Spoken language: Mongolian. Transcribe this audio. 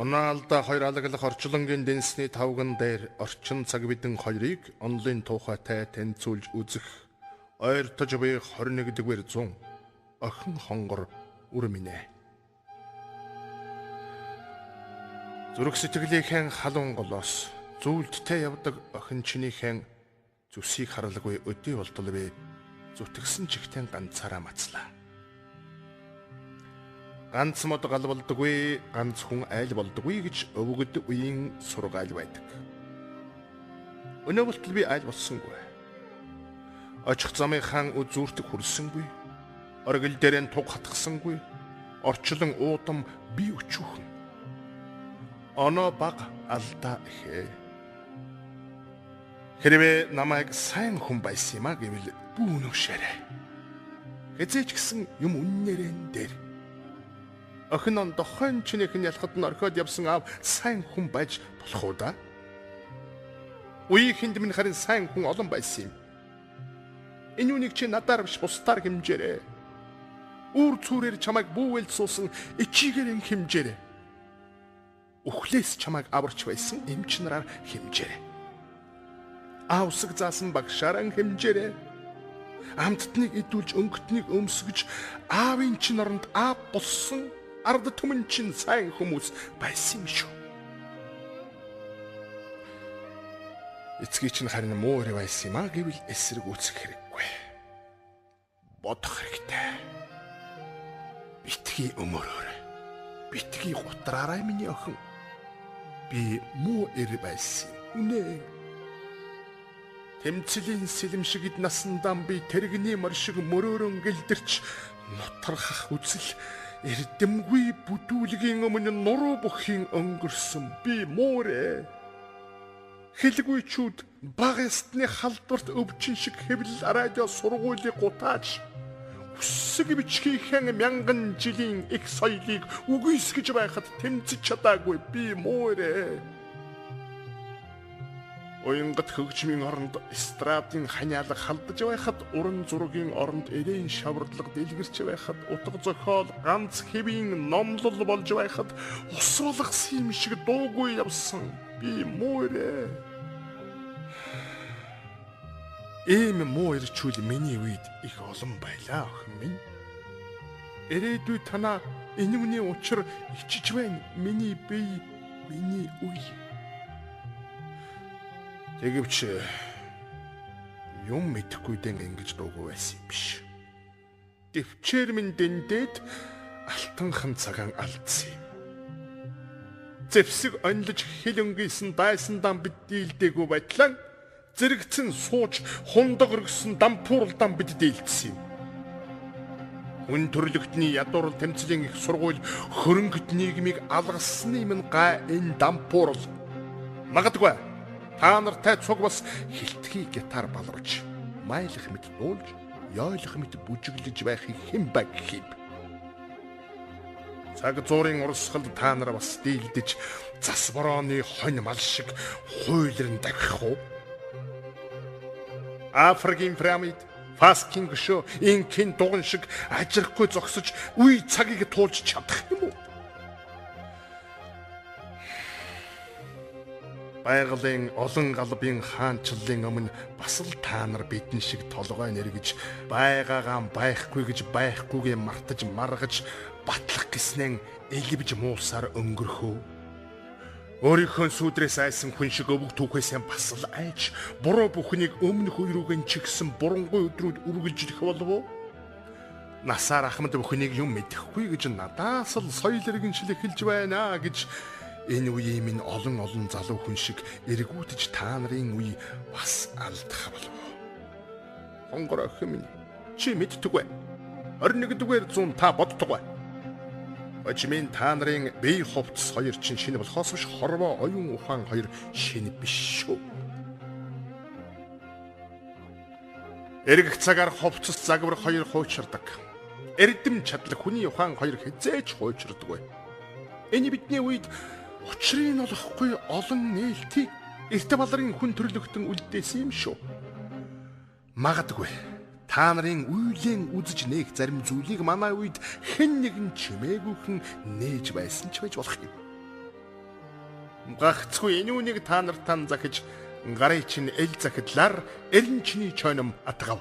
Онаалда хоёр алаглах орчлонгийн дэнсний тавган дээр орчин цаг бидэн хоёрыг онлын тухайтай танилцуулж үзэх ойртож буй 21-р зуун охин хонгор үр минь. Зүрх сэтгэлийнхэн халуун голоос зүйлдтэй явдаг охин чинийхэн зүсийг харалгүй өдий болтол би зүтгэсэн чигтэн ганцаараа мацлаа. Ганц мод гал болдоггүй, ганц хүн айл болдоггүй гэж өвгөд үеийн сургаал байдаг. Өнөө болтол би айл болсонгүй. Очих замынхаа үзүүртэг хүрсэнгүй. Оргил дээрэн туг хатгсангүй. Орчлон уудам би өчүүхэн. Оноо баг алдаа ихэ. Хэрвээ намайг сайн хүн байсан юм а гэвэл бүүн өгшээрэй. Хэзээ ч гэсэн юм үннээрэн дээр. Охин он дохойн чинийхэн ялхад нь орхиод явсан аав сайн хүн байж болох уу да? Үеийнхэнд минь харин сайн хүн олон байсан юм. Энэ үнийг чи надаар биш бусдаар хэмжээрэй. Үүр цүүрээр чамайг бүүвэл суусан ичигээр хэмжээрэй. Өхлөөс чамайг аварч байсан эмч нараар хэмжээрэй. Аавсаг заасан багшаараа хэмжээрэй. Амттныг идүүлж өнгөтнийг өмсгөж аавын чин оронд аав болсон ард түмэн чин сайн хүмүүс байсан юм шүү. Эцгийн чинь харин муу өрөө байсан юм а гэвэл эсрэг үүсэх хэрэггүй. Бодох хэрэгтэй. Битгий өмөрөөр. Битгий гутраарай миний охин. Би муу эр байсан үнэ. Тэмцлийн сэлэмшигд насандаа би тэрэгний мар шиг мөрөөрөн гэлдэрч нутархах үзэл эрдэмгүй бүдүүлгийн өмнө нуруу бүхийн өнгөрсөн би муурэ. Хэлгүйчүүд баг ястны халдварт өвчин шиг хэвлэл радио сургуулийг гутааж үсэг бичгийнхэн мянган жилийн их соёлыг үгүйсгэж байхад тэмцэж чадаагүй би муурэ. Уянгат хөгжмийн оронд эстрадын ханиалга халдаж байхад уран зургийн оронд эрээн шаварлага дэлгэрч байхад утга зохиол ганц хэвийн номлол болж байхад усруулгасан юм шиг дуугүй явсан би муурэ. Ийм муу ирчүүл миний үед их олон байлаа охин минь. Ирээдүй танаа энэ үний учир ичиж байна миний бие миний үе. Тэгэвч юм мэдэхгүй дэн ингэж дуугүй байсан юм биш. Дэвчээр минь дэндээд алтанхан цагаан алдсан юм. Зэвсэг онлож хэл өнгөйсөн дайсандаа бид дийлдэггүй байтлаа зэрэгцэн сууж хундаг өргөсөн дампууралдан бид дийлдсэн юм. Хүн төрлөختний ядуурл тэмцлийн их сургууль хөрөнгөт нийгмийг алгасны юм га энэ дампуурал. Магадгүй та нартай цуг бас хилтгий гитар баларч, майлах мэт дуулж, ёйлох мэт бүжиглэж байхыг хэн баг хийв. Цаг зуурын урсгалд та нар бас дийлдэж, зас борооны хонь мал шиг хуйлрын давхих уу? Африкийн пирамид, Фаскин гшөө, инкийн дуган шиг ажирахгүй зогсож, үе цагийг туулж чадах юм уу? Байгалийн олон галбын хаанчлалын өмнө бас л та нар бидэн шиг толгой нэргэж байгаагаан байхгүй гэж байхгүйгээ мартаж маргаж батлах гэснэн элбэж муусаар өнгөрхөө. Өөрийнхөө сүдрээс айсан хүн шиг өвөг түүхээсээ бас л айж буруу бүхнийг өмнөх үерүүгэн чигсэн бурангуй өдрүүд үргэлжлэх болов уу? Насаар ахмад бүхнийг юм мэдэхгүй гэж надаас л соёл иргэншил эхэлж байна гэж энэ үеийн минь олон залуу хүн шиг эргүүтэж та нарын үе бас алдах болов. Хонгор охин минь чи мэддэггүй. 21-р зуун та боддоггүй. Очмын та нарын бие хувцс хоёр чинь шинэ болохоос биш хорвоо оюун ухаан хоёр шинэ биш шүү. Эргэх цагаар хувцс загвар хоёр хуучирдаг. Эрдэм чадлах хүний ухаан хоёр хязээч хуучирдаггүй. Энэ бидний үед учрын олохгүй олон нээлтийг эрт баларын хүн төрлөختөн үлдээсэн юм шүү. Магадгүй та нарын үеийн үзэж нээх зарим зүйлийг манай үед хэн нэгэн чимээгүйхэн нээж байсан ч байж болох юм. Гагцгүй энэ үнийг та нартаа захиж гарын чинь эл захидлаар элен чиний чойном атгав.